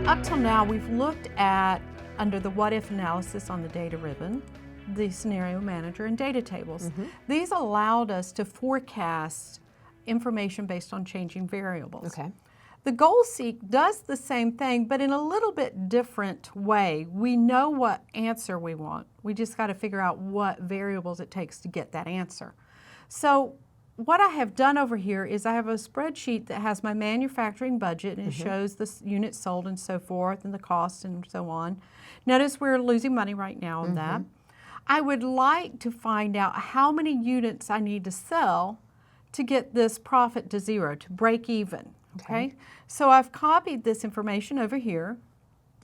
up till now, we've looked at, under the what if analysis on the data ribbon, the scenario manager and data tables. These allowed us to forecast information based on changing variables. Okay. The goal seek does the same thing, but in a little bit different way. We know what answer we want. We just got to figure out what variables it takes to get that answer. So what I have done over here is I have a spreadsheet that has my manufacturing budget, and it shows the units sold and so forth and the cost and so on. Notice we're losing money right now on that. I would like to find out how many units I need to sell to get this profit to zero, to break even. Okay, so I've copied this information over here,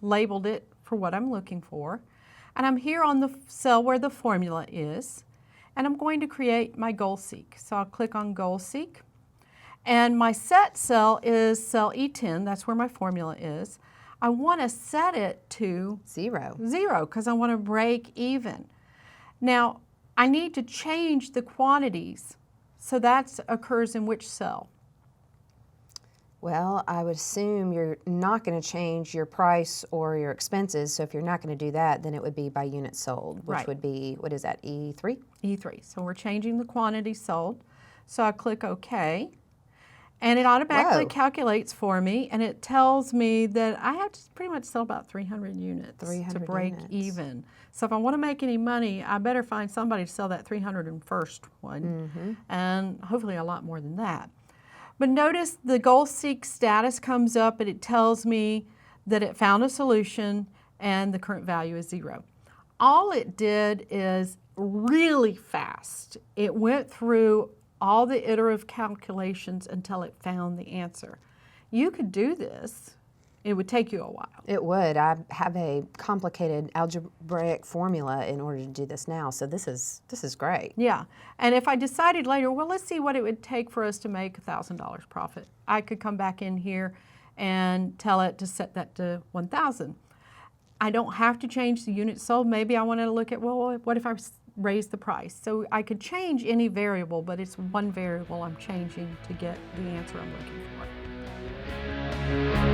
labeled it for what I'm looking for, and I'm here on the cell where the formula is, and I'm going to create my goal seek. So I'll click on goal seek, and my set cell is cell E10, that's where my formula is. I want to set it to Zero because I want to break even. Now, I need to change the quantities, so that occurs in which cell? Well, I would assume you're not going to change your price or your expenses. So if you're not going to do that, then it would be by units sold, which would be, what is that, E3? E3. So we're changing the quantity sold. So I click OK, and it automatically calculates for me, and it tells me that I have to pretty much sell about 300 units to break even. So if I want to make any money, I better find somebody to sell that 301st one, and hopefully a lot more than that. But notice the goal seek status comes up, and it tells me that it found a solution and the current value is zero. All it did is really fast. It went through all the iterative calculations until it found the answer. You could do this. It would take you a while. It would. I have a complicated algebraic formula in order to do this now, so this is great. Yeah, and if I decided later, well, let's see what it would take for us to make $1,000 profit. I could come back in here and tell it to set that to 1,000. I don't have to change the units sold. Maybe I wanted to look at, well, what if I raise the price? So I could change any variable, but it's one variable I'm changing to get the answer I'm looking for.